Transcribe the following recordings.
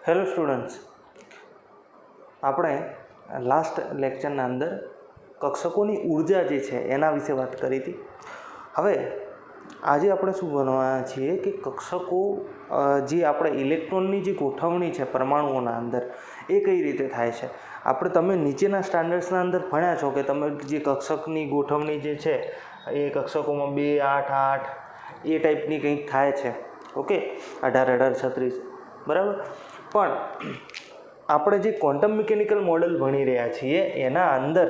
Hello students, આપણે last લેક્ચરના અંદર કક્ષકોની ઉર્જા જે છે એના વિશે વાત કરી હતી. હવે આજે આપણે શું ભણવાના છીએ કે કક્ષકો જે આપણે ઇલેક્ટ્રોનની જે ગોઠવણી છે પરમાણુઓના અંદર એ કઈ રીતે થાય છે. તમે નીચેના સ્ટાન્ડર્ડ્સના અંદર ભણ્યા છો કે તમે જે કક્ષકની ગોઠવણી જે છે એ કક્ષકોમાં 2, 8, 8 એ ટાઈપની કંઈક થાય છે. ઓકે, 18, 18, 36 બરાબર. પણ આપણે જે ક્વોન્ટમ મિકેનિકલ મોડલ ભણી રહ્યા છીએ એના અંદર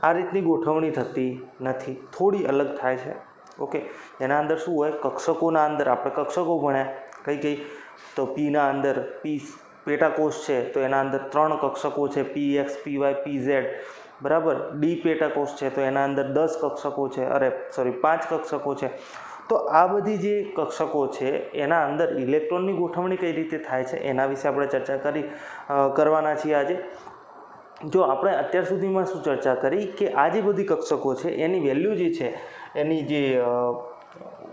આ રીતની ગોઠવણી થતી નથી, થોડી અલગ થાય છે. ઓકે, એના અંદર શું હોય, કક્ષકોના અંદર આપણે કક્ષકો ભણ્યા કઈ તો પીના અંદર પી પેટાકોષ છે તો એના અંદર 3 કક્ષકો છે, PX, PY, PZ બરાબર. ડી પેટાકોષ છે તો એના અંદર 10 કક્ષકો છે, 5 કક્ષકો છે. તો આ બધી જે કક્ષકો છે એના અંદર ઇલેક્ટ્રોનની ગોઠવણી કઈ રીતે થાય છે એના વિશે આપણે ચર્ચા કરવાના છીએ આજે. જો આપણે અત્યાર સુધીમાં શું ચર્ચા કરી કે આ જે બધી કક્ષકો છે એની વેલ્યુ જે છે, એની જે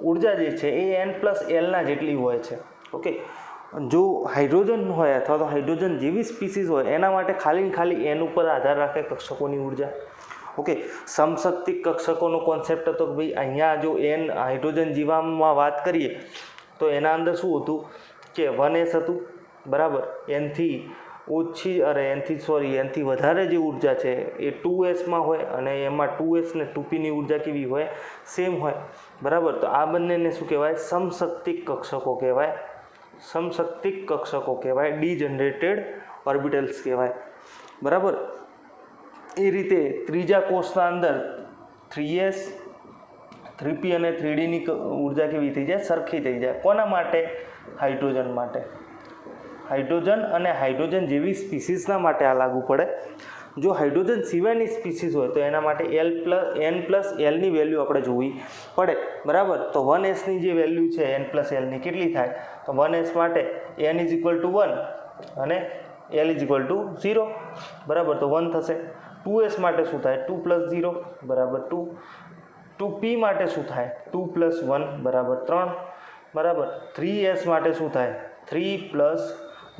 ઉર્જા જે છે એ n+L જેટલી હોય છે. ઓકે, જો હાઇડ્રોજન હોય અથવા તો હાઇડ્રોજન જેવી સ્પીસીસ હોય એના માટે ખાલી n ઉપર આધાર રાખે કક્ષકોની ઉર્જા. ઓકે, સમશક્તિક કક્ષકોનો કોન્સેપ્ટ હતો કે ભાઈ અહીંયા જો n હાઇડ્રોજન જીવામાં વાત કરીએ તો એના અંદર શું હતું કે 1s હતું બરાબર. એનથી વધારે જે ઉર્જા છે એ 2sમાં હોય અને એમાં 2s ને 2pની ઉર્જા કેવી હોય, સેમ હોય બરાબર. તો આ બંનેને શું કહેવાય, સમશક્તિક કક્ષકો કહેવાય. સમશક્તિક કક્ષકો કહેવાય, ડીજનરેટેડ ઓર્બિટલ્સ કહેવાય બરાબર. એ રીતે ત્રીજા કોષના અંદર 3s, 3p અને 3dની ઉર્જા કેવી થઈ જાય, સરખી થઈ જાય. કોના માટે? હાઇડ્રોજન માટે. હાઇડ્રોજન અને હાઇડ્રોજન જેવી સ્પીસીસના માટે આ લાગુ પડે. જો હાઇડ્રોજન સિવાયની સ્પીસીસ હોય તો એના માટે n+Lની વેલ્યુ આપણે જોવી પડે બરાબર. તો 1sની જે વેલ્યુ છે n+Lની કેટલી થાય, તો 1s માટે n = 1 અને L = 0 બરાબર. તો 1 થશે. 2s માટે શું થાય, 2 + 0 બરાબર 2. 2p માટે શું થાય, 2 + 1 બરાબર 3 બરાબર. 3s માટે શું થાય, 3 +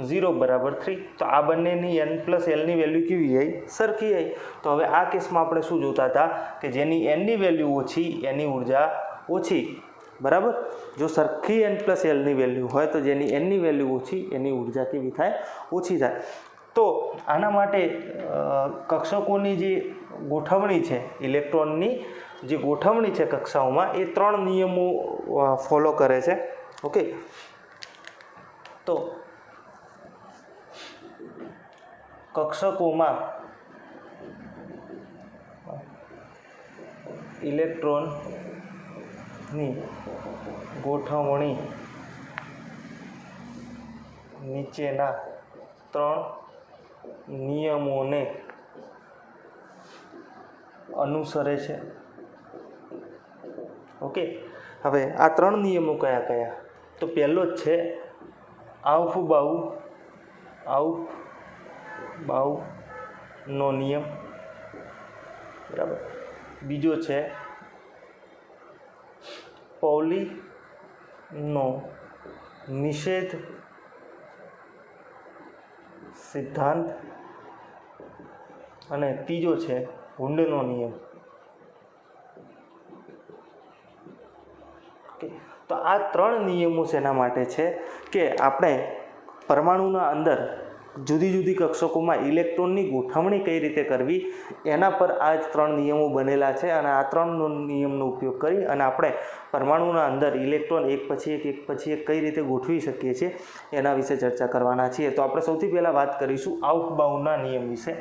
0 બરાબર 3. તો આ બંનેની n+Lની વેલ્યુ કેવી આવી, સરખી આવી. તો હવે આ કેસમાં આપણે શું જોતા હતા કે જેની nની વેલ્યુ ઓછી એની ઉર્જા ઓછી બરાબર. જો સરખી n+Lની વેલ્યુ હોય તો જેની nની વેલ્યુ ઓછી એની ઉર્જા કેવી થાય, ઓછી થાય. તો આના માટે કક્ષકોની જે ગોઠવણી છે, ઇલેક્ટ્રોનની જે ગોઠવણી છે કક્ષાઓમાં, એ 3 નિયમો ફોલો કરે છે. ઓકે, તો કક્ષકોમાં ઇલેક્ટ્રોનની ગોઠવણી નીચેના 3 નિયમોને અનુસરે છે. ઓકે, હવે આ 3 નિયમો કયા કયા, તો પહેલો જ છે આઉફબાઉનો નિયમ બરાબર. બીજો છે પૌલીનો નિષેધ સિદ્ધાંત અને ત્રીજો છે હુન્ડનો નિયમ. તો આ 3 નિયમો શેના માટે છે કે આપણે પરમાણુના અંદર જુદી જુદી કક્ષકોમાં ઇલેક્ટ્રોનની ગોઠવણી કઈ રીતે કરવી એના પર આ જ 3 નિયમો બનેલા છે. અને આ 3 નિયમનો ઉપયોગ કરી અને આપણે પરમાણુના અંદર ઇલેક્ટ્રોન એક પછી એક કઈ રીતે ગોઠવી શકીએ છીએ એના વિશે ચર્ચા કરવાના છીએ. તો આપણે સૌથી પહેલાં વાત કરીશું આઉફબાઉના નિયમ વિશે.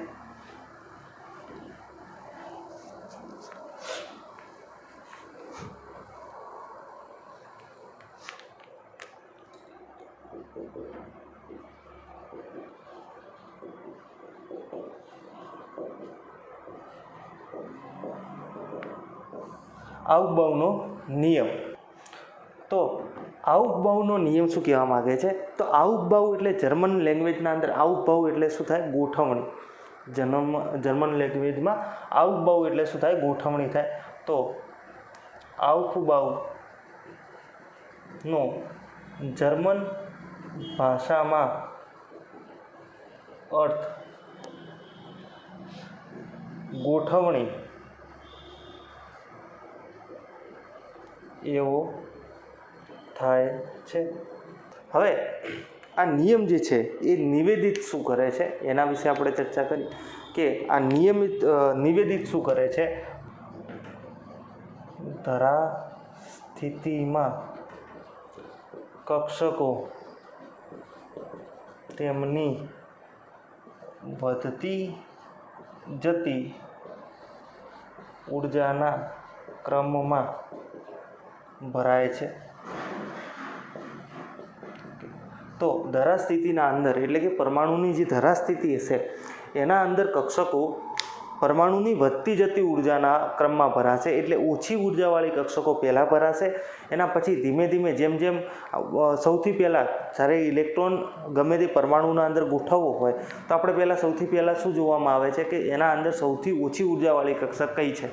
આઉફબાઉનો નિયમ. તો આઉફબાઉનો નિયમ શું કહેવા માગે છે, તો આઉફબાઉ એટલે જર્મન લેંગ્વેજના અંદર આઉફબાઉ એટલે શું થાય, ગોઠવણી. જર્મન લેંગ્વેજમાં આઉફબાઉ એટલે શું થાય, ગોઠવણી થાય. તો આઉફબાઉનો જર્મન ભાષામાં અર્થ ગોઠવણી એવો થાય છે. હવે આ નિયમ જે છે એ નિવેદિત શું કરે છે એના વિશે આપણે ચર્ચા કરી કે આ નિવેદિત શું કરે છે. ધરા સ્થિતિમાં કક્ષકો તેમની વધતી જતી ઊર્જાના ક્રમમાં ભરાય છે. તો ધરા સ્થિતિના અંદર એટલે કે પરમાણુની જે ધરા સ્થિતિ હશે એના અંદર કક્ષકો પરમાણુની વધતી જતી ઉર્જાના ક્રમમાં ભરાશે. એટલે ઓછી ઉર્જાવાળી કક્ષકો પહેલાં ભરાશે, એના પછી ધીમે ધીમે જેમ જેમ સૌથી પહેલાં જ્યારે ઇલેક્ટ્રોન ગમે તે પરમાણુના અંદર ગોઠવવો હોય તો આપણે સૌથી પહેલાં શું જોવામાં આવે છે કે એના અંદર સૌથી ઓછી ઉર્જાવાળી કક્ષક કઈ છે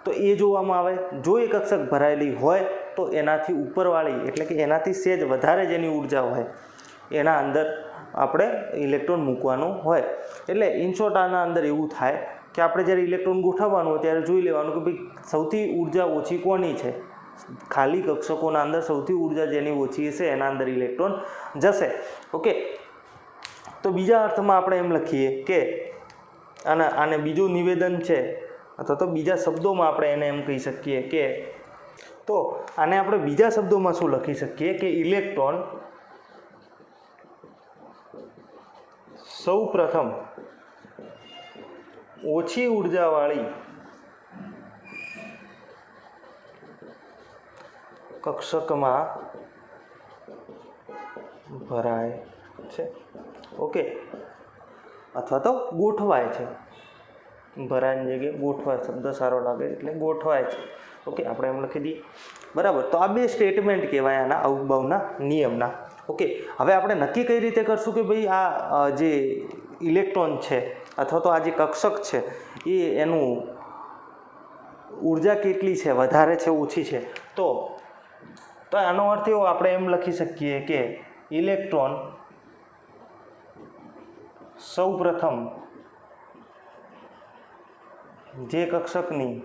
તો એ જોવામાં આવે. જો એ કક્ષક ભરાયેલી હોય તો એનાથી ઉપરવાળી એટલે કે એનાથી સહેજ વધારે જેની ઉર્જા હોય એના અંદર આપણે ઇલેક્ટ્રોન મૂકવાનું હોય. એટલે ઇન શોર્ટ આના અંદર એવું થાય કે આપણે જ્યારે ઇલેક્ટ્રોન ગોઠવવાનું હોય ત્યારે જોઈ લેવાનું કે ભાઈ સૌથી ઉર્જા ઓછી કોની છે. ખાલી કક્ષકોના અંદર સૌથી ઉર્જા જેની ઓછી હશે એના અંદર ઇલેક્ટ્રોન જશે. ઓકે, તો બીજા અર્થમાં આપણે એમ લખીએ કે આને બીજું નિવેદન છે અથવા તો બીજા શબ્દોમાં આપણે એને એમ કહી શકીએ કે તો આને આપણે બીજા શબ્દોમાં શું લખી શકીએ કે ઇલેક્ટ્રોન સૌ પ્રથમ ઓછી ઉર્જાવાળી કક્ષકમાં ભરાય છે. ઓકે, અથવા તો ગોઠવાય છે. ભરાયની જગ્યાએ ગોઠવાય શબ્દ સારો લાગે એટલે ગોઠવાય છે. ઓકે, આપણે એમ લખી દઈએ. બરાબર, તો આ બે સ્ટેટમેન્ટ કહેવાય આના અવબાવના નિયમના. ઓકે, હવે આપણે નક્કી કઈ રીતે કરશું કે ભાઈ આ જે ઇલેક્ટ્રોન છે અથવા તો આ જે કક્ષક છે એ એનું ઉર્જા કેટલી છે, વધારે છે, ઓછી છે. તો આનો અર્થ એવો આપણે એમ લખી શકીએ કે ઇલેક્ટ્રોન સૌ પ્રથમ જે કક્ષકની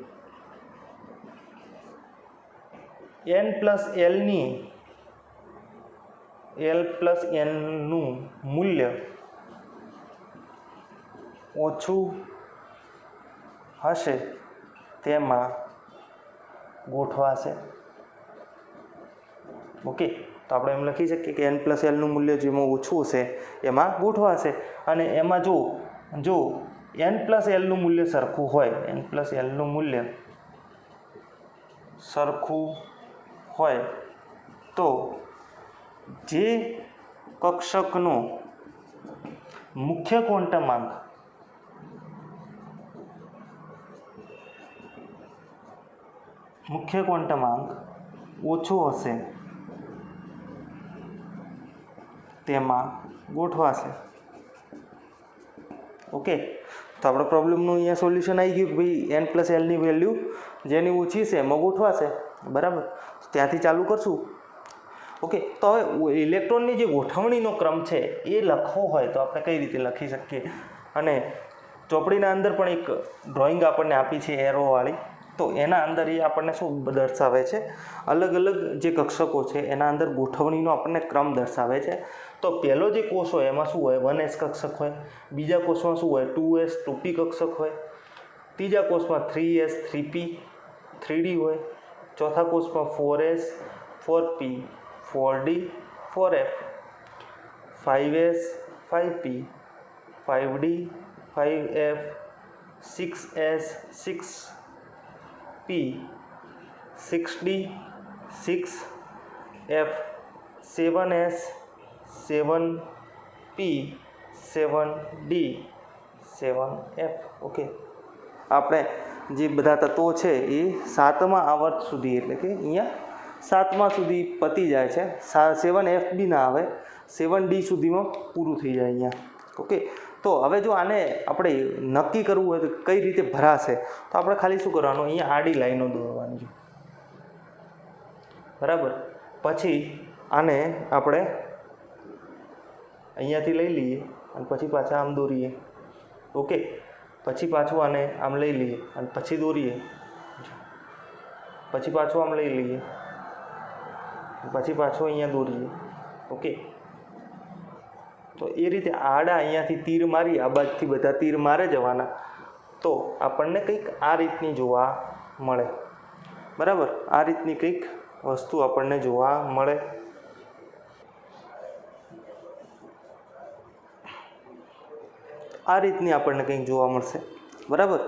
L+Nનું મૂલ્ય ઓછું હશે તેમાં ગોઠવાશે. ઓકે, તો આપણે એમ લખી શકીએ કે N+Lનું મૂલ્ય જેમાં ઓછું હશે એમાં ગોઠવાશે. અને એમાં જો N+Lનું મૂલ્ય સરખું હોય, N+Lનું મૂલ્ય સરખું હોય તો જે કક્ષકનો મુખ્ય ક્વોન્ટમાંક ઓછો હશે તેમાં ગોઠવાશે. ઓકે, તો આપણે પ્રોબ્લેમનું અહીંયા સોલ્યુશન આવી ગયું કે ભાઈ N+Lની વેલ્યુ જેની ઓછી છે એમાં ગોઠવાશે. બરાબર, ત્યાંથી ચાલુ કરશું. ઓકે, તો હવે ઇલેક્ટ્રોનની જે ગોઠવણીનો ક્રમ છે એ લખવો હોય તો આપણે કઈ રીતે લખી શકીએ. અને ચોપડીના અંદર પણ એક ડ્રોઈંગ આપણને આપી છે એરોવાળી, તો એના અંદર એ આપણને શું દર્શાવે છે, અલગ અલગ જે કક્ષકો છે એના અંદર ગોઠવણીનો આપણને ક્રમ દર્શાવે છે. તો પહેલો જે કોષ હોય એમાં શું હોય, 1s કક્ષક હોય. બીજા કોષમાં શું હોય, 2s 2p કક્ષક હોય. ત્રીજા કોષમાં 3s 3p 3d હોય. ચોથા કોષમાં 4s 4p 4d 4f 5s 5p 5d 5f 6s 6p 6d 6f 7s 7p 7d 7f. Okay, આપણે જે બધા તત્વો છે એ સાતમા આવર્ત સુધી એટલે કે અહીંયા સાતમા સુધી પતી જાય છે. 7f બી ના આવે, 7d સુધીમાં પૂરું થઈ જાય અહીંયા. ઓકે, તો હવે જો આને આપણે નક્કી કરવું હોય તો કઈ રીતે ભરાશે તો આપણે ખાલી શું કરવાનું, અહીંયા આડી લાઈનો દોરવાની છે. બરાબર, પછી આને આપણે અહીંયાથી લઈ લઈએ અને પછી પાછા આમ દોરીએ. ઓકે, પછી પાછું આને આમ લઈ લઈએ અને પછી દોરીએ, પછી પાછું આમ લઈ લઈએ, પછી પાછું અહીંયા દોરીએ. ઓકે, તો એ રીતે આડા અહીંયાથી તીર મારી, આ બાજુથી બધા તીર મારે જવાના, તો આપણને કંઈક આ રીતની જોવા મળે. બરાબર, આ રીતની કંઈક વસ્તુ આપણને જોવા મળે. આ રીતની આપણને કંઈક જોવા મળશે. બરાબર,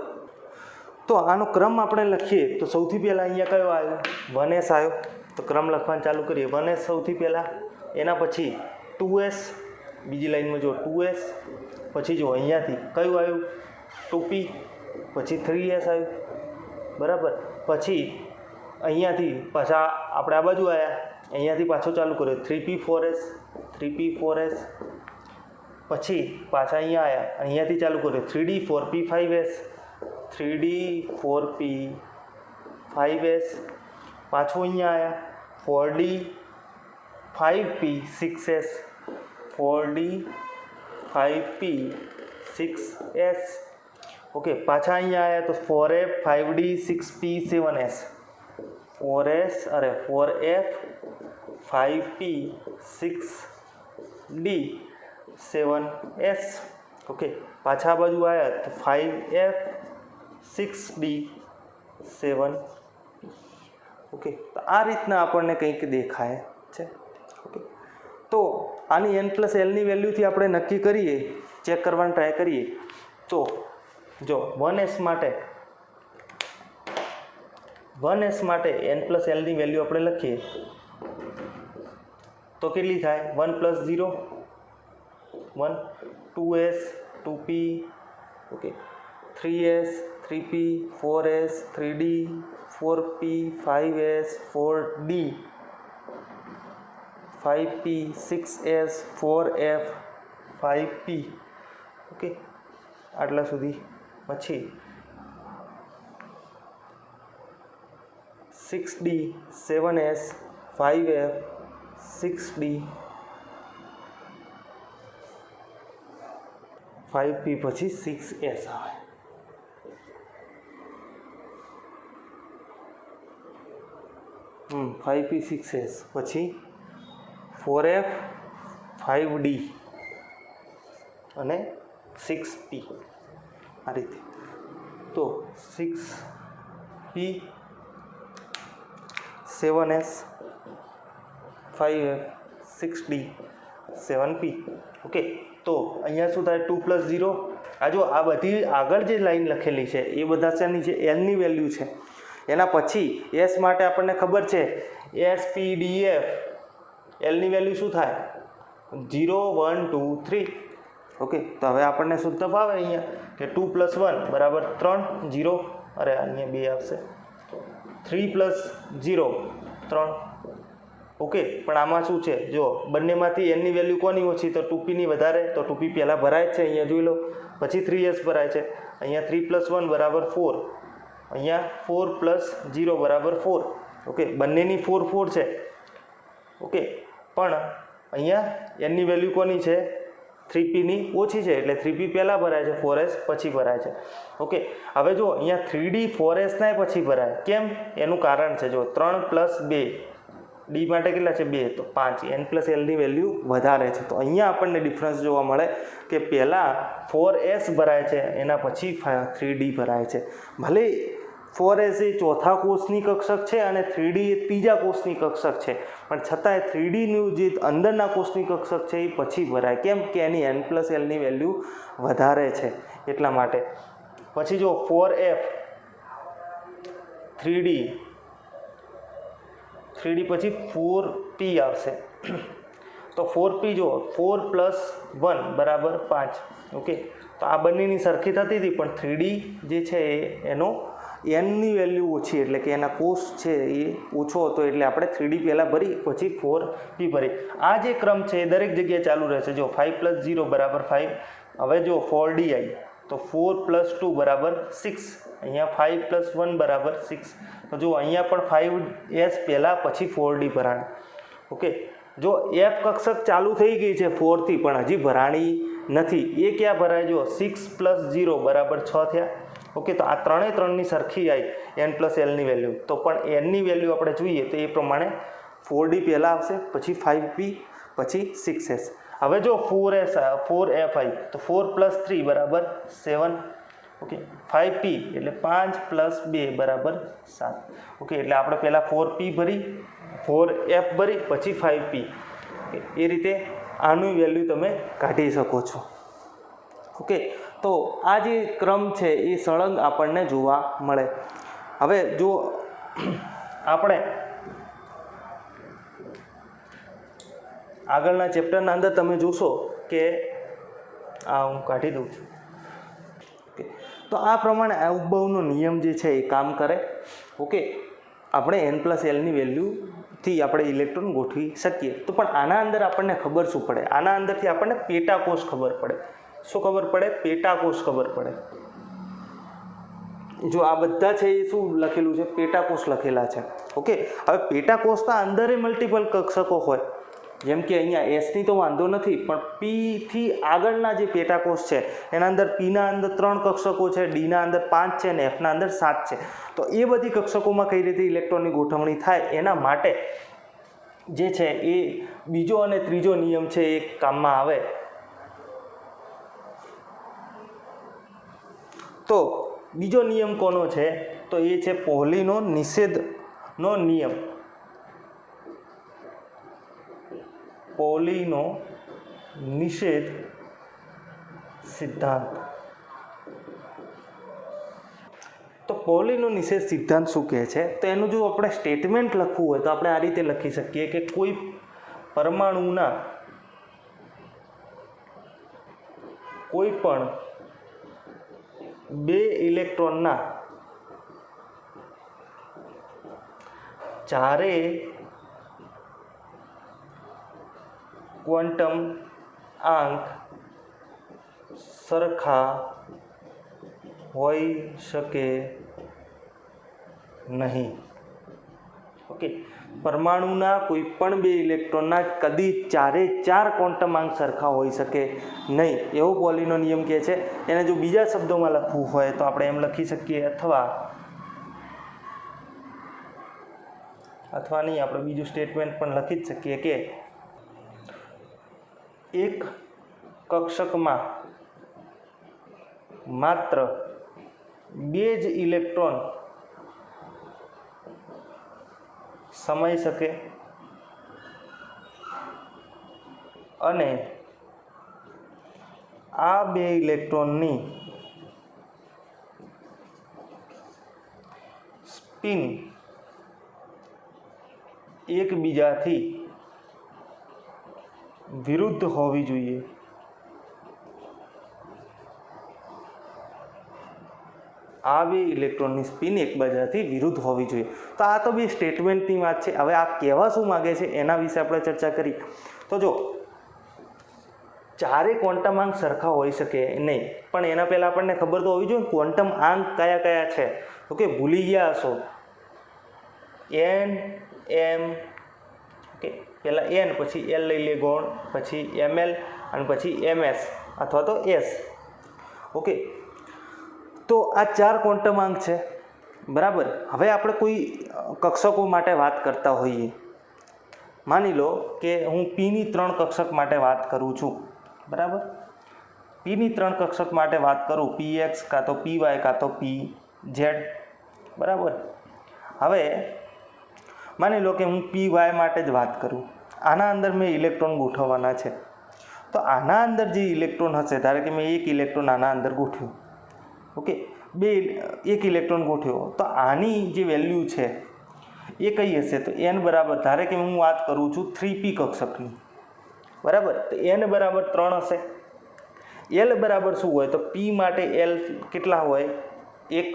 તો આનો ક્રમ આપણે લખીએ તો સૌથી પહેલાં અહીંયા કયો આવ્યો? 1s આવ્યો. તો ક્રમ લખવાનું ચાલુ કરીએ. 1s સૌથી પહેલાં, એના પછી 2s, બીજી લાઈનમાં જો 2s, પછી જો અહીંયાથી કયું આવ્યું? 2p, પછી 3s આવ્યું. બરાબર, પછી અહીંયાથી પાછા આપણે આ બાજુ આવ્યા, અહીંયાથી પાછો ચાલુ કર્યો 3p 4s, 3p 4s, પછી પાછા અહીંયા આવ્યા, અહીંયાથી ચાલુ કર્યો 3d 4p 5s, 3d 4p 5s, પાછું અહીંયા આવ્યા 4d 5p 6s, 4d 5p 6s. Okay, પાછા અહીંયા આવ્યા તો 4f 5d 6p 7s, 4f 5p 6d 7s. Okay, પાછા બાજુ આવ્યા તો 5f 6d 7. ઓકે, તો આ રીતના આપણને કંઈક દેખાય છે. ઓકે, તો આની n+lની વેલ્યુથી આપણે નક્કી કરીએ, ચેક કરવાનું ટ્રાય કરીએ. તો જો 1s માટે n+lની વેલ્યુ આપણે લખીએ તો કેટલી થાય? 1 + 0 1, 2s 2p, okay, 3s 3p, 4s 3d, 4p 5s 4d, 5p 6s 4f 5p. Okay, આટલા સુધી. પછી 6d 7s 5f 6d 5p, પછી 6s આવે. હમ 5p 6s, પછી 4f 5d અને 6p. આ રીતે. તો 6p 7s 5f 6d 7p. Okay, તો અહીંયા શું થાય? 2 + 0. આ જો આ બધી આગળ જે લાઈન લખેલી છે એ બધા છે ની જે એલની વેલ્યુ છે. એના પછી એસ માટે આપણને ખબર છે એસ પી ડી એફ, એલની વેલ્યુ શું થાય? 0 1 2 3. ઓકે, તો હવે આપણને શુદ્ધ ભાવે અહીંયા કે 2 + 1 = 3, 0, અરે અહીંયા 2 આવશે, 3 + 0 3. ઓકે, પણ આમાં શું છે? જો બંનેમાંથી એનની વેલ્યુ કોની ઓછી? તો 2pની વધારે, તો 2p પહેલાં ભરાય જ છે, અહીંયા જોઈ લો. પછી 3s ભરાય છે, અહીંયા 3 + 1 = 4, અહીંયા 4 + 0 = 4. ઓકે, બંનેની 4 4 છે. ઓકે, પણ અહીંયા એનની વેલ્યુ કોની છે? 3pની ઓછી છે, એટલે 3p પહેલાં ભરાય છે, 4s પછી ભરાય છે. ઓકે, હવે જો અહીંયા 3d 4s ના પછી ભરાય. કેમ? એનું કારણ છે, જો 3 + 2, ડી માટે કેટલા છે? 2, તો 5. n+lની વેલ્યુ વધારે છે. તો અહીંયા આપણને ડિફરન્સ જોવા મળે કે પહેલાં 4s ભરાય છે, એના પછી 3d ભરાય છે. ભલે 4s એ ચોથા કોષની કક્ષક છે અને 3d એ ત્રીજા કોષની કક્ષક છે, પણ છતાંય 3dનું જે અંદરના કોષની કક્ષક છે એ પછી ભરાય. કેમ? કે એની n+lની વેલ્યુ વધારે છે, એટલા માટે. પછી જો 4f 3d પછી 4p આવશે. તો 4p જો 4 + 1 = 5. ઓકે, તો આ બંનેની સરખી થતી હતી, પણ 3d જે છે એનો એનની વેલ્યુ ઓછી, એટલે કે એના કોષ છે એ ઓછો હતો, એટલે આપણે 3d પહેલાં ભરી પછી 4p ભરી. આ જે ક્રમ છે એ દરેક જગ્યાએ ચાલુ રહેશે. જો 5 + 0 = 5. હવે જો 4d આવી તો 4 + 2 = 6. અહીંયા 5 + 1 = 6. તો જો અહીંયા પણ 5s પહેલાં પછી 4d ભરાણ. ઓકે, જો એફ કક્ષક ચાલુ થઈ ગઈ છે 4થી પણ હજી ભરાણી નથી, એ ક્યાં ભરાય? જો 6 + 0 = 6 થયા. ઓકે, તો આ ત્રણની સરખી આવી n + l ની વેલ્યુ. તો પણ nની વેલ્યુ આપણે જોઈએ તો એ પ્રમાણે 4d પહેલાં આવશે, પછી 5p, પછી 6s. હવે જો 4f આવી તો 4 + 3 = 7. ઓકે, 5p એટલે 5 + 2 = 7. ઓકે, એટલે આપણે પહેલાં 4p ભરી, 4f ભરી, પછી 5p. એ રીતે આનું વેલ્યુ તમે કાઢી શકો છો. ઓકે, તો આ જે ક્રમ છે એ સળંગ આપણને જોવા મળે. હવે જો આપણે આગળના ચેપ્ટરના અંદર તમે જોશો કે આ હું કાઢી દઉં છું. ઓકે, તો આ પ્રમાણે અવબહુનો નિયમ જે છે એ કામ કરે. ઓકે, આપણે n + l ની વેલ્યુથી આપણે ઇલેક્ટ્રોન ગોઠવી શકીએ. તો પણ આના અંદર આપણને ખબર શું પડે? આના અંદરથી આપણને પેટાકોષ ખબર પડે. શું ખબર પડે? પેટાકોષ ખબર પડે. જો આ બધા છે એ શું લખેલું છે? પેટાકોષ લખેલા છે. ઓકે, હવે પેટાકોષના અંદરે મલ્ટિપલ કક્ષકો હોય, જેમ કે અહીંયા એસની તો વાંધો નથી, પણ પીથી આગળના જે પેટાકોષ છે એના અંદર પીના અંદર 3 કક્ષકો છે, ડીના અંદર 5 છે અને એફના અંદર 7 છે. તો એ બધી કક્ષકોમાં કઈ રીતે ઇલેક્ટ્રોનની ગોઠવણી થાય એના માટે જે છે એ બીજો અને ત્રીજો નિયમ છે એ કામમાં આવે. તો બીજો નિયમ કોનો છે? તો એ છે પોહલીનો નિષેધનો નિયમ. પોહલીનો નિષેધ સિદ્ધાંત. તો પોહલીનો નિષેધ સિદ્ધાંત શું કહે છે? તો એનું જો આપણે સ્ટેટમેન્ટ લખવું હોય તો આપણે આ રીતે લખી શકીએ કે કોઈ પરમાણુના કોઈ પણ 2 ઇલેક્ટ્રોનના ચારે ક્વોન્ટમ આંક સરખા હોઈ શકે નહીં. ઓકે, પરમાણુના કોઈ પણ 2 ઇલેક્ટ્રોનના કદી 4 ક્વોન્ટમ આંક સરખા હોઈ શકે નહીં, એવો પોહલીનો નિયમ કહે છે. એને જો બીજા શબ્દોમાં લખવું હોય તો આપણે એમ લખી શકીએ, અથવા નહીં, આપણે બીજું સ્ટેટમેન્ટ પણ લખી જ શકીએ કે એક કક્ષકમાં માત્ર 2 જ ઇલેક્ટ્રોન સમાઈ શકે અને આ 2 ઇલેક્ટ્રોનની સ્પિન એકબીજાથી વિરુદ્ધ હોવી જોઈએ. આ 2 ઇલેક્ટ્રોનની સ્પિન એકબીજાથી વિરુદ્ધ હોવી જોઈએ. તો આ તો 2 સ્ટેટમેન્ટની વાત છે. હવે આ કહેવા શું માગે છે એના વિશે આપણે ચર્ચા કરી. તો જો 4 ક્વોન્ટમ આંક સરખા હોઈ શકે નહીં, પણ એના પહેલાં આપણને ખબર તો હોવી જોઈએ ક્વોન્ટમ આંક કયા કયા છે. ઓકે, ભૂલી ગયા હશો n m. ઓકે, પહેલાં n, પછી l લઈ લે ગૌણ, પછી ml અને પછી ms અથવા તો s. ઓકે, તો આ 4 ક્વોન્ટમ આંક છે, બરાબર. હવે આપણે કોઈ કક્ષકો માટે વાત કરતા હોઈએ, માની લો કે હું પીની 3 કક્ષક માટે વાત કરું છું, બરાબર. પીની 3 કક્ષક માટે વાત કરું, px કાં તો py કાં તો pz, બરાબર. હવે માની લો કે હું py માટે જ વાત કરું. આના અંદર મેં ઇલેક્ટ્રોન ગોઠવવાના છે. તો આના અંદર જે ઇલેક્ટ્રોન હશે, ધારો કે મેં 1 ઇલેક્ટ્રોન આના અંદર ગોઠવ્યો. ઓકે, 1 ઇલેક્ટ્રોન ગોઠવ્યો, તો આની જે વેલ્યુ છે એ કઈ હશે? તો n બરાબર, ધારે કે હું વાત કરું છું 3p કક્ષકની, બરાબર. તો n બરાબર 3 હશે. l બરાબર શું હોય? તો p માટે l કેટલા હોય? 1.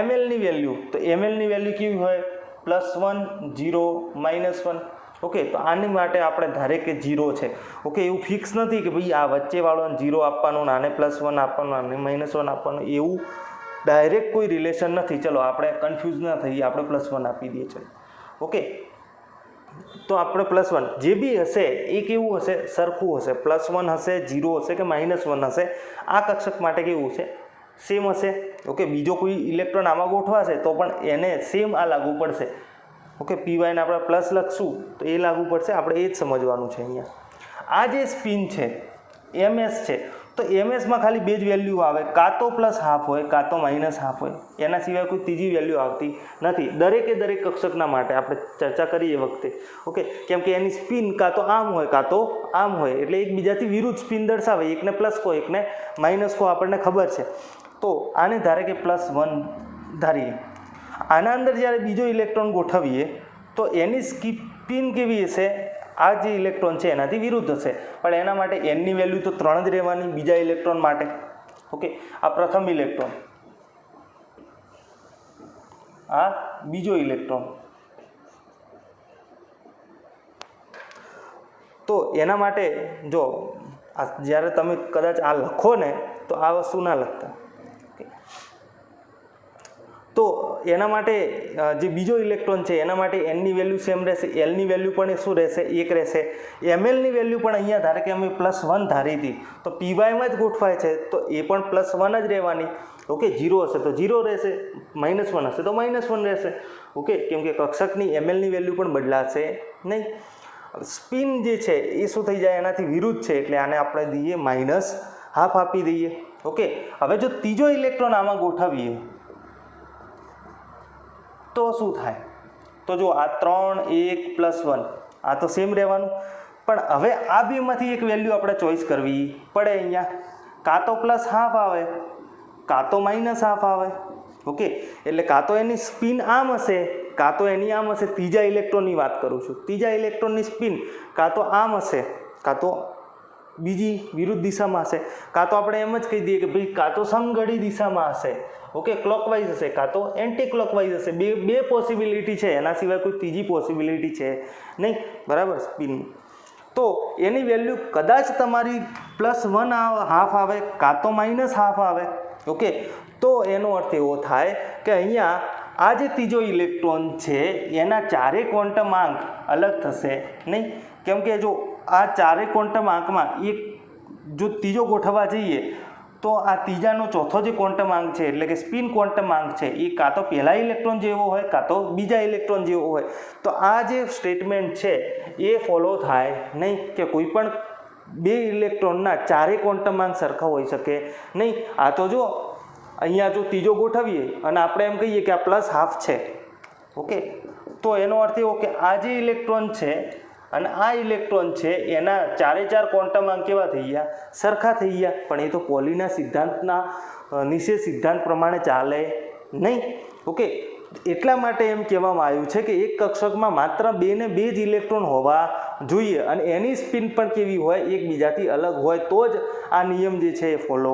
mlની વેલ્યુ, તો mlની વેલ્યુ કેવી હોય? +1, 0, -1. ઓકે, તો આની માટે આપણે ધારે કે 0 છે. ઓકે, એવું ફિક્સ નથી કે ભાઈ આ વચ્ચેવાળોને 0 આપવાનું, આને +1 આપવાનું, આને -1 આપવાનું, એવું ડાયરેક્ટ કોઈ રિલેશન નથી. ચલો આપણે કન્ફ્યુઝ ના થઈએ, આપણે +1 આપી દઈએ. ચલો, ઓકે. તો આપણે +1 જે બી હશે એ કેવું હશે, સરખું હશે. +1 હશે, 0 હશે કે -1 હશે, આ કક્ષક માટે કેવું છે, સેમ હશે. ઓકે, બીજો કોઈ ઇલેક્ટ્રોન આમાં ગોઠવાશે તો પણ એને સેમ આ લાગુ પડશે. ઓકે, પીવાયને આપણે પ્લસ લખશું તો એ લાગુ પડશે. આપણે એ જ સમજવાનું છે અહીંયા. આ જે સ્પિન છે એમએસ છે, તો એમએસમાં ખાલી બે જ વેલ્યુ આવે, કાં તો +½ હોય કાં તો -½ હોય. એના સિવાય કોઈ ત્રીજી વેલ્યુ આવતી નથી દરેકે દરેક કક્ષકના માટે. આપણે ચર્ચા કરીએ વખતે. ઓકે, કેમ કે એની સ્પિન કાં તો આમ હોય કાં તો આમ હોય, એટલે એકબીજાથી વિરુદ્ધ સ્પિન દર્શાવે. એકને પ્લસ કહો એકને માઇનસ કહો, આપણને ખબર છે. તો આને ધારે કે +1 ધારીએ. આના અંદર જ્યારે બીજો ઇલેક્ટ્રોન ગોઠવીએ તો એની સ્પિન કેવી હશે, આ જે ઇલેક્ટ્રોન છે એનાથી વિરુદ્ધ હશે. પણ એના માટે એનની વેલ્યુ તો 3 જ રહેવાની બીજા ઇલેક્ટ્રોન માટે. ઓકે, આ પ્રથમ ઇલેક્ટ્રોન, આ બીજો ઇલેક્ટ્રોન. તો એના માટે જો જ્યારે તમે કદાચ આ લખો ને તો આ વસ્તુ ના લખતા. તો એના માટે જે બીજો ઇલેક્ટ્રોન છે એના માટે એનની વેલ્યુ સેમ રહેશે, એલની વેલ્યુ પણ શું રહેશે, 1 રહેશે. એમએલની વેલ્યુ પણ અહીંયા ધારે કે અમે +1 ધારી હતી તો પીવાયમાં જ ગોઠવાય છે તો એ પણ +1 જ રહેવાની. ઓકે, 0 હશે તો 0 રહેશે, -1 હશે તો -1 રહેશે. ઓકે, કેમ કે કક્ષકની એમએલની વેલ્યુ પણ બદલાશે નહીં. સ્પિન જે છે એ શું થઈ જાય, એનાથી વિરુદ્ધ છે એટલે આને આપણે દઈએ -½ આપી દઈએ. ઓકે, હવે જો ત્રીજો ઇલેક્ટ્રોન આમાં ગોઠવીએ તો શું થાય, તો જો આ 3 1 +1 આ તો સેમ રહેવાનું. પણ હવે આ બેમાંથી એક વેલ્યુ આપણે ચોઈસ કરવી પડે. અહીંયા કાં તો +½ આવે કાં તો -½ આવે. ઓકે, એટલે કાં તો એની સ્પિન આમ હશે કાં તો એની આમ હશે. ત્રીજા ઇલેક્ટ્રોનની વાત કરું છું. ત્રીજા ઇલેક્ટ્રોનની સ્પિન કાં તો આમ હશે કાં તો બીજી વિરુદ્ધ દિશામાં હશે, કાં તો આપણે એમ જ કહી દઈએ કે ભાઈ કાં તો સમઘડી દિશામાં હશે. ઓકે, ક્લોકવાઇઝ હશે કાં તો એન્ટી ક્લોકવાઇઝ હશે. બે પોસિબિલિટી છે, એના સિવાય કોઈ ત્રીજી પોસિબિલિટી છે નહીં. બરાબર, સ્પિન. તો એની વેલ્યુ કદાચ તમારી +1 ½ આવે કાં તો -½ આવે. ઓકે, તો એનો અર્થ એવો થાય કે અહીંયા આ જે ત્રીજો ઇલેક્ટ્રોન છે એના ચારેય ક્વોન્ટમ આંક અલગ થશે નહીં. કેમ કે જો આ ચારેય ક્વોન્ટમ આંકમાં એક જો ત્રીજો ગોઠવવા જઈએ તો આ ત્રીજાનો ચોથો જે ક્વોન્ટમ આંક છે એટલે કે સ્પિન ક્વોન્ટમ આંક છે એ કાં તો પહેલા ઇલેક્ટ્રોન જેવો હોય કાં તો બીજા ઇલેક્ટ્રોન જેવો હોય. તો આ જે સ્ટેટમેન્ટ છે એ ફોલો થાય નહીં કે કોઈ પણ બે ઇલેક્ટ્રોનના ચારેય ક્વોન્ટમ આંક સરખા હોઈ શકે નહીં. આ તો જો અહીંયા જો ત્રીજો ગોઠવીએ અને આપણે એમ કહીએ કે આ +½ છે. ઓકે, તો એનો અર્થ એવો કે આ જે ઇલેક્ટ્રોન છે અને આ ઇલેક્ટ્રોન છે એના ચારે ચાર ક્વોન્ટમ આંક કેવા થઈ ગયા, સરખા થઈ ગયા. પણ એ તો પોલીના સિદ્ધાંતના નિષેધ સિદ્ધાંત પ્રમાણે ચાલે નહીં. ઓકે, એટલા માટે એમ કહેવામાં આવ્યું છે કે એક કક્ષકમાં માત્ર 2 ને 2 જ ઇલેક્ટ્રોન હોવા જોઈએ અને એની સ્પિન પણ કેવી હોય, એકબીજાથી અલગ હોય તો જ આ નિયમ જે છે એ ફોલો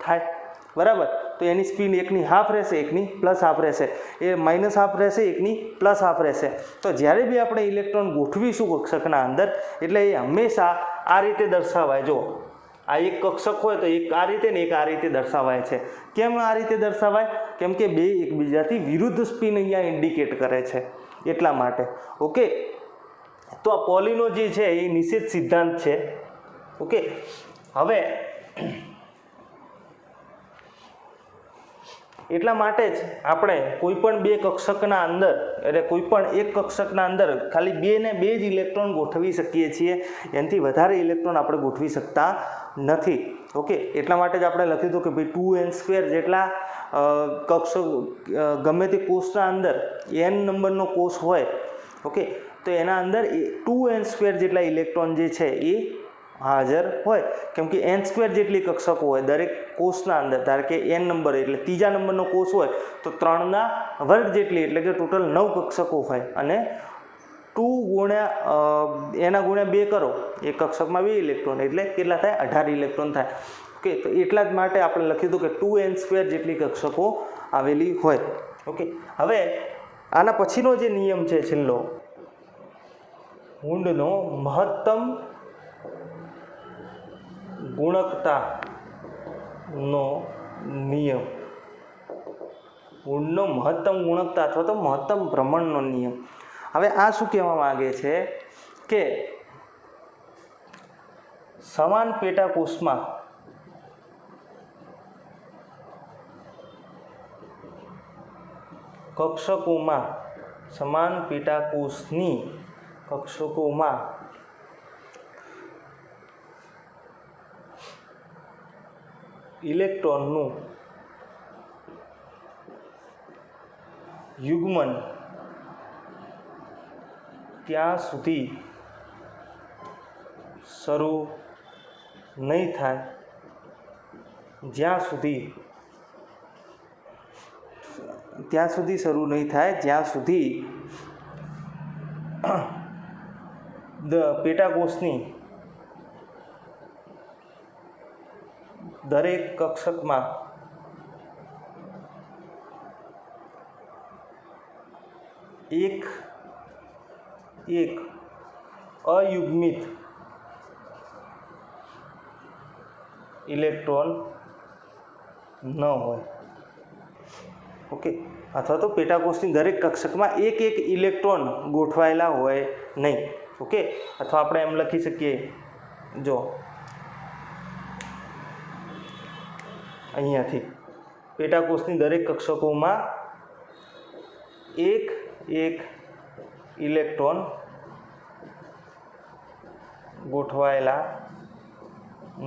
થાય. બરાબર, તો એની સ્પિન એકની ½ રહેશે એકની +½ રહેશે, એ -½ રહેશે એકની +½ રહેશે. તો જ્યારે બી આપણે ઇલેક્ટ્રોન ગોઠવીશું કક્ષકના અંદર એટલે એ હંમેશા આ રીતે દર્શાવાય. જો આ એક કક્ષક હોય તો એક આ રીતે ને એક આ રીતે દર્શાવાય છે. કેમ આ રીતે દર્શાવાય? કેમ કે બે એકબીજાથી વિરુદ્ધ સ્પિન અહીંયા ઇન્ડિકેટ કરે છે એટલા માટે. ઓકે, તો આ પોલીનો જે છે એ નિષેધ સિદ્ધાંત છે. ઓકે, હવે એટલા માટે જ આપણે કોઈ પણ બે કક્ષકના અંદર એટલે કોઈ પણ એક કક્ષકના અંદર ખાલી 2 ને 2 જ ઇલેક્ટ્રોન ગોઠવી શકીએ છીએ. એનાથી વધારે ઇલેક્ટ્રોન આપણે ગોઠવી શકતા નથી. ઓકે, એટલા માટે જ આપણે લખ્યું હતું કે ભાઈ 2n² જેટલા કક્ષક ગમે તે કોષના અંદર n નંબરનો કોષ હોય, ઓકે, તો એના અંદર 2n² જેટલા ઇલેક્ટ્રોન જે છે એ હાજર હોય. કેમ કે n² જેટલી કક્ષકો હોય દરેક કોષના અંદર. ધારો કે n નંબર એટલે ત્રીજા નંબરનો કોષ હોય તો 3² જેટલી એટલે કે ટોટલ 9 કક્ષકો હોય અને 2 × 2 કરો એક કક્ષકમાં 2 ઇલેક્ટ્રોન એટલે કેટલા થાય, 18 ઇલેક્ટ્રોન થાય. ઓકે, તો એટલા જ માટે આપણે લખ્યું હતું કે 2n² જેટલી કક્ષકો આવેલી હોય. ઓકે, હવે આના પછીનો જે નિયમ છે છેલ્લો, વુન્ડનો મહત્તમ ગુણકતાનો નિયમ. વુન્ડનો મહત્તમ ગુણકતા અથવા તો મહત્તમ ભ્રમણનો નિયમ. હવે આ શું કહેવા માંગે છે કે સમાન પેટાકોષમાં કક્ષકોમાં સમાન પેટાકોષની કક્ષકોમાં ઇલેક્ટ્રોનનું યુગ્મન ત્યાં સુધી શરૂ નહીં થાય જ્યાં સુધી પેટાકોષની દરેક કક્ષકમાં એક અયુગ્મિત ઇલેક્ટ્રોન ન હોય. ઓકે, અથવા તો પેટાકોષની દરેક કક્ષકમાં એક ઇલેક્ટ્રોન ગોઠવાયેલા હોય નહીં. ઓકે, અથવા આપણે એમ લખી શકીએ, જો અહીંયાથી પેટાકોષની દરેક કક્ષકોમાં એક ઇલેક્ટ્રોન ગોઠવાયેલા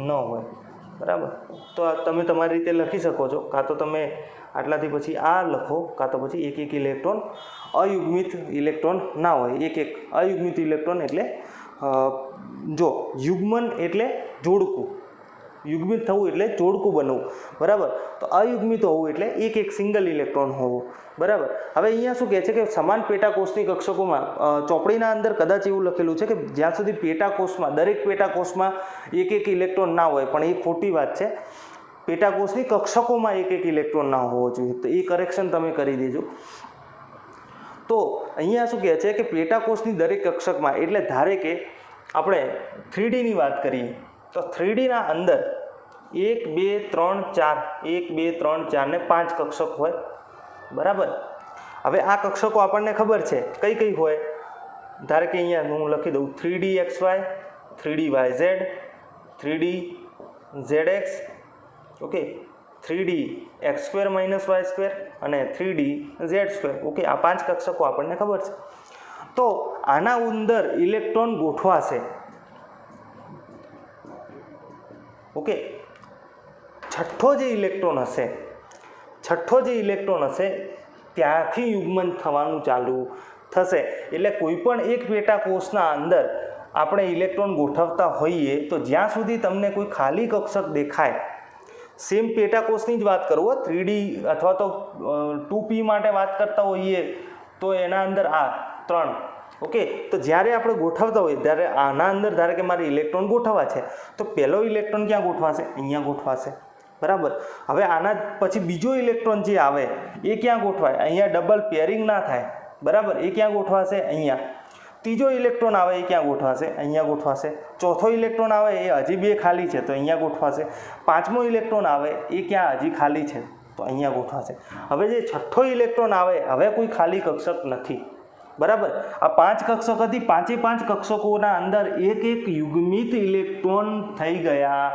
ન હોય. બરાબર, તો તમે તમારી રીતે લખી શકો છો, કાં તો તમે આટલાથી પછી આ લખો, કાં તો પછી એક ઇલેક્ટ્રોન અયુગ્મિત ઇલેક્ટ્રોન ના હોય. એક અયુગ્મિત ઇલેક્ટ્રોન એટલે જો યુગ્મન એટલે જોડકું, યુગ્મિત થવું એટલે જોડકું બનવું. બરાબર, તો અયુગ્મિત હોવું એટલે એક સિંગલ ઇલેક્ટ્રોન હોવું. બરાબર, હવે અહીંયા શું કહે છે કે સમાન પેટાકોષની કક્ષકોમાં ચોપડીના અંદર કદાચ એવું લખેલું છે કે જ્યાં સુધી પેટાકોષમાં દરેક પેટાકોષમાં એક ઇલેક્ટ્રોન ના હોય, પણ એ ખોટી વાત છે. પેટાકોષની કક્ષકોમાં એક ઇલેક્ટ્રોન ના હોવો જોઈએ. તો એ કરેક્શન તમે કરી દેજો. તો અહીંયા શું કહે છે કે પેટાકોષની દરેક કક્ષકમાં, એટલે ધારે કે આપણે 3Dની વાત કરીએ તો 3Dના અંદર 1 2 3 4 1 2 3 4 ને 5 કક્ષક હોય. બરાબર, હવે આ કક્ષકો આપણને ખબર છે કઈ હોય. ધારે કે અહીંયા હું લખી દઉં 3DXY, 3DYZ, 3DZX, okay, 3DX² - Y² અને 3DZ². ઓકે, આ 5 કક્ષકો આપણને ખબર છે. તો આના અંદર ઇલેક્ટ્રોન ગોઠવાશે. ઓકે, છઠ્ઠો જે ઇલેક્ટ્રોન હશે ત્યાંથી યુગ્મન થવાનું ચાલુ થશે. એટલે કોઈ પણ એક પેટાકોષના અંદર આપણે ઇલેક્ટ્રોન ગોઠવતા હોઈએ તો જ્યાં સુધી તમને કોઈ ખાલી કક્ષક દેખાય, સેમ પેટાકોષની જ વાત કરું, 3D અથવા તો 2P માટે વાત કરતા હોઈએ તો એના અંદર આ 3. ઓકે, તો જ્યારે આપણે ગોઠવતા હોઈએ ત્યારે આના અંદર ધારે કે મારે ઇલેક્ટ્રોન ગોઠવવા છે, તો પહેલો ઇલેક્ટ્રોન ક્યાં ગોઠવાશે? અહીંયા ગોઠવાશે. બરાબર, હવે આના પછી બીજો ઇલેક્ટ્રોન જે આવે એ ક્યાં ગોઠવાય? અહીંયા ડબલ પેરિંગ ના થાય. બરાબર, એ ક્યાં ગોઠવાશે? અહીંયા. ત્રીજો ઇલેક્ટ્રોન આવે એ ક્યાં ગોઠવાશે? અહીંયા ગોઠવાશે. ચોથો ઇલેક્ટ્રોન આવે એ હજી 2 ખાલી છે તો અહીંયા ગોઠવાશે. પાંચમો ઇલેક્ટ્રોન આવે એ ક્યાં હજી ખાલી છે તો અહીંયા ગોઠવાશે. હવે જે છઠ્ઠો ઇલેક્ટ્રોન આવે, હવે કોઈ ખાલી કક્ષક નથી. બરાબર, આ 5 કક્ષક હતી, 5 કક્ષકોના અંદર એક યુગ્મિત ઇલેક્ટ્રોન થઈ ગયા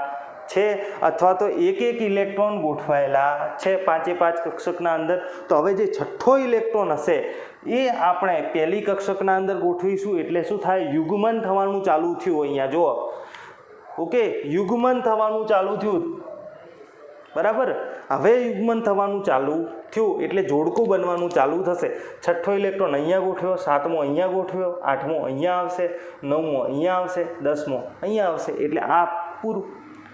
છે, અથવા તો એક ઇલેક્ટ્રોન ગોઠવાયેલા છે 5 કક્ષકના અંદર. તો હવે જે છઠ્ઠો ઇલેક્ટ્રોન હશે એ આપણે પહેલી કક્ષકના અંદર ગોઠવીશું, એટલે શું થાય? યુગ્મન થવાનું ચાલુ થયું. અહીંયા જુઓ, ઓકે, યુગ્મન થવાનું ચાલુ થયું. બરાબર, હવે યુગ્મન થવાનું ચાલુ થયું એટલે જોડકું બનવાનું ચાલુ થશે. છઠ્ઠો ઇલેક્ટ્રોન અહીંયા ગોઠવ્યો, 7મો અહીંયા ગોઠવ્યો, 8મો અહીંયા આવશે, 9મો અહીંયા આવશે, 10મો અહીંયા આવશે. એટલે આ પૂરું.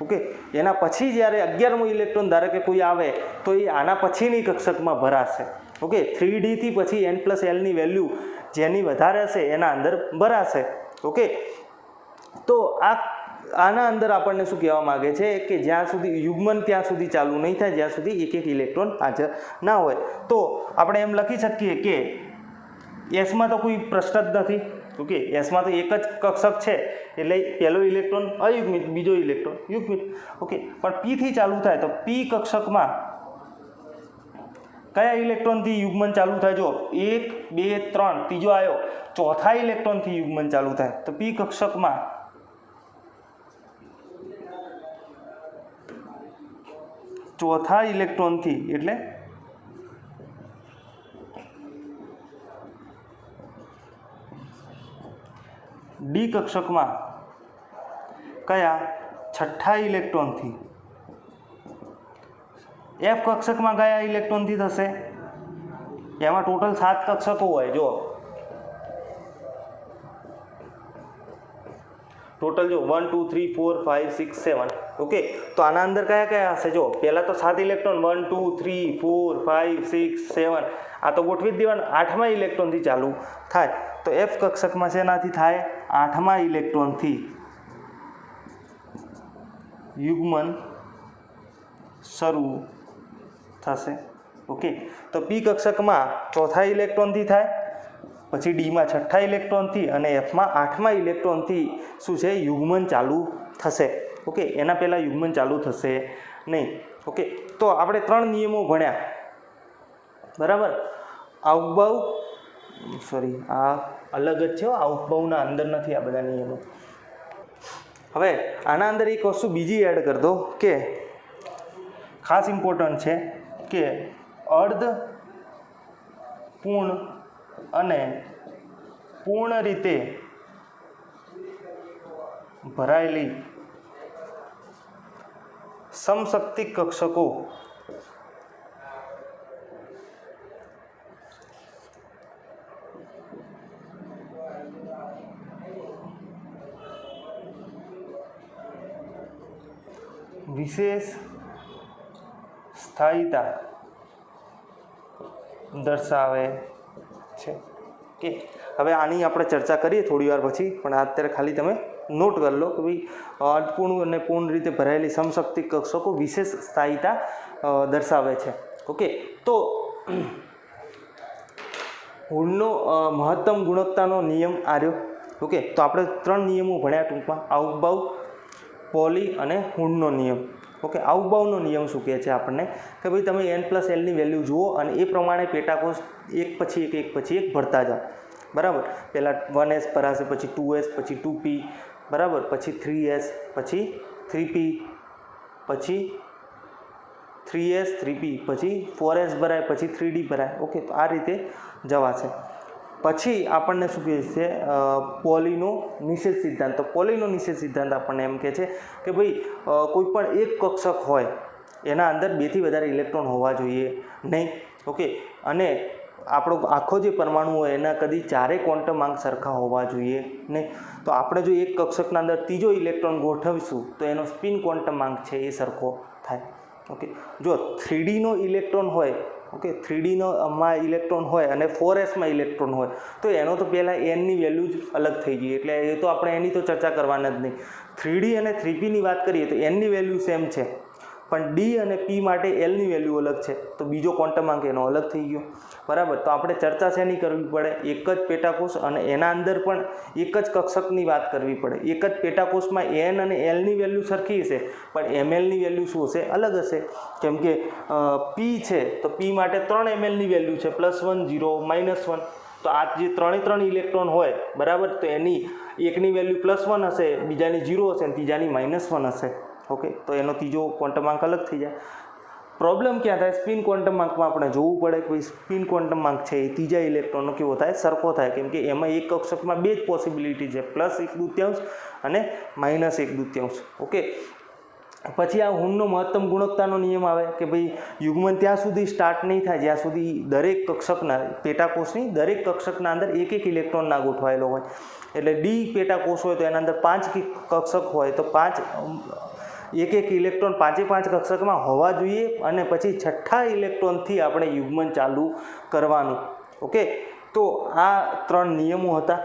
ઓકે, એના પછી જ્યારે 11મો ઇલેક્ટ્રોન ધારે કે કોઈ આવે તો એ આના પછીની કક્ષકમાં ભરાશે. ઓકે, 3D થી પછી n+Lની વેલ્યુ જેની વધારે હશે એના અંદર ભરાશે. ઓકે, તો આના અંદર આપણને શું કહેવા માગે છે કે જ્યાં સુધી યુગ્મન ત્યાં સુધી ચાલુ નહીં થાય જ્યાં સુધી એક ઇલેક્ટ્રોન હાજર ના હોય. તો આપણે એમ લખી શકીએ કે એસમાં તો કોઈ પ્રશ્ન જ નથી. ઓકે, એસમાં તો એક જ કક્ષક છે એટલે પહેલો ઇલેક્ટ્રોન અયુગ્મિત, બીજો ઇલેક્ટ્રોન યુગ્મિત. ઓકે, પણ પી થી ચાલુ થાય તો પી કક્ષકમાં કયા ઇલેક્ટ્રોનથી યુગ્મન ચાલુ થાય? જો 1 2 3 ત્રીજો આવ્યો, ચોથા ઇલેક્ટ્રોનથી યુગ્મન ચાલુ થાય. તો પી કક્ષકમાં ચોથા ઇલેક્ટ્રોનથી એટલે ડી કક્ષકમાં કયા? છઠ્ઠા ઇલેક્ટ્રોનથી. એફ કક્ષકમાં કયા ઇલેક્ટ્રોનથી થશે? એમાં ટોટલ 7 કક્ષકો હોય. જો ટોટલ જો 1 2 3 4 5 6 7. ઓકે, તો આના અંદર કયા કયા હશે? જો પહેલાં તો 7 ઇલેક્ટ્રોન 1 2 3 4 5 6 7, આ તો ગોઠવી જ દેવાના. 8મા ઇલેક્ટ્રોનથી ચાલુ થાય. તો એફ કક્ષકમાં શેનાથી થાય? 8મા ઇલેક્ટ્રોનથી યુગ્મન શરૂ થશે. ઓકે, તો પી કક્ષકમાં ચોથા ઇલેક્ટ્રોનથી થાય, પછી ડીમાં છઠ્ઠા ઇલેક્ટ્રોનથી અને એફમાં 8મા ઇલેક્ટ્રોનથી શું છે? યુગ્મન ચાલુ થશે. ઓકે, એના પહેલાં યુગ્મન ચાલુ થશે નહીં. ઓકે, તો આપણે 3 નિયમો ભણ્યા, બરાબર. આઉટબાઉ સોરી આ અલગ જ છે, આઉટબાઉના અંદર નથી આ બધા નિયમો. હવે આના અંદર એક વસ્તુ બીજી એડ કરી દો કે ખાસ ઇમ્પોર્ટન્ટ છે કે અર્ધ પૂર્ણ અને પૂર્ણ રીતે ભરાયેલી સમશક્તિ કક્ષકો વિશેષ સ્થાયીતા દર્શાવે છે. કે હવે આની આપણે ચર્ચા કરીએ થોડી વાર પછી, પણ અત્યારે ખાલી તમે નોટ કરી લો કે ભાઈ અર્ધપૂર્ણ અને પૂર્ણ રીતે ભરાયેલી સમશક્તિ કક્ષકો વિશેષ સ્થાયીતા દર્શાવે છે. ઓકે, તો હુડનો મહત્તમ ગુણવત્તાનો નિયમ આર્યો. ઓકે, તો આપણે 3 નિયમો ભણ્યા ટૂંકમાં: આઉટબાઉ, પોલી અને હુડનો નિયમ. ઓકે, આઉટબાઉનો નિયમ શું કહે છે આપણને? કે ભાઈ તમે n+Lની વેલ્યુ જુઓ અને એ પ્રમાણે પેટાકોષ એક પછી એક ભરતા જાઓ. બરાબર, પહેલાં 1s ભરાશે, પછી 2s, પછી 2p, બરાબર, પછી 3s, પછી 3p, પછી 3s 3p, પછી 4s ભરાય, પછી 3d ભરાય. ઓકે, તો આ રીતે જવાશે. પછી આપણને શું કહે છે? પોલીનો નિષેધ સિદ્ધાંત. તો પોલીનો નિષેધ સિદ્ધાંત આપણને એમ કહે છે કે ભાઈ કોઈ પણ એક કક્ષક હોય એના અંદર 2 થી વધારે ઇલેક્ટ્રોન હોવા જોઈએ નહીં. ઓકે, અને આપણો આખો જે પરમાણુ હોય એના કદી 4 ક્વોન્ટમ આંક સરખા હોવા જોઈએ નહીં. તો આપણે જો એક કક્ષકના અંદર ત્રીજો ઇલેક્ટ્રોન ગોઠવીશું તો એનો સ્પિન ક્વોન્ટમ આંક છે એ સરખો થાય. ઓકે, જો 3Dનો ઇલેક્ટ્રોન હોય, ઓકે, 3Dમાં ઇલેક્ટ્રોન હોય અને 4sમાં ઇલેક્ટ્રોન હોય તો એનો તો પહેલાં nની વેલ્યુ જ અલગ થઈ ગઈ, એટલે એ તો આપણે એની તો ચર્ચા કરવાના જ નહીં. 3D અને 3pની વાત કરીએ તો nની વેલ્યુ સેમ છે, પણ D અને P માટે Lની વેલ્યુ અલગ છે, તો બીજો ક્વોન્ટમ આંક એનો અલગ થઈ ગયો. બરાબર, તો આપણે ચર્ચા શેની કરવી પડે? એક જ પેટાકોષ અને એના અંદર પણ એક જ કક્ષકની વાત કરવી પડે. એક જ પેટાકોષમાં n અને Lની વેલ્યુ સરખી હશે, પણ mlની વેલ્યુ શું હશે? અલગ હશે. કેમ કે P છે તો P માટે 3 mlની વેલ્યુ છે, +1 0 -1. તો આ જે 3 ઇલેક્ટ્રોન હોય, બરાબર, તો એની એકની વેલ્યુ +1 હશે, બીજાની 0 હશે અને ત્રીજાની -1 હશે. ઓકે, તો એનો ત્રીજો ક્વોન્ટમ આંક અલગ થઈ જાય. પ્રોબ્લેમ ક્યાં થાય? સ્પિન ક્વોન્ટમ આંકમાં આપણે જોવું પડે કે ભાઈ સ્પિન ક્વોન્ટમ આંક છે એ ત્રીજા ઇલેક્ટ્રોનનો કેવો થાય? સરખો થાય. કેમ કે એમાં એક કક્ષકમાં 2 જ પોસિબિલિટી છે, +1/2 અને -1/2. ઓકે, પછી આ હુડનો મહત્તમ ગુણવત્તાનો નિયમ આવે કે ભાઈ યુગ્મન ત્યાં સુધી સ્ટાર્ટ નહીં થાય જ્યાં સુધી દરેક કક્ષકના પેટાકોષની દરેક કક્ષકના અંદર એક ઇલેક્ટ્રોન ના ગોઠવાયેલો હોય. એટલે ડી પેટાકોષ હોય તો એના અંદર 5 કક્ષક હોય તો 5 ઇલેક્ટ્રોન 5 કક્ષકમાં હોવા જોઈએ અને પછી છઠ્ઠા ઇલેક્ટ્રોનથી આપણે યુગ્મન ચાલુ કરવાનું. ઓકે, તો આ 3 નિયમો હતા.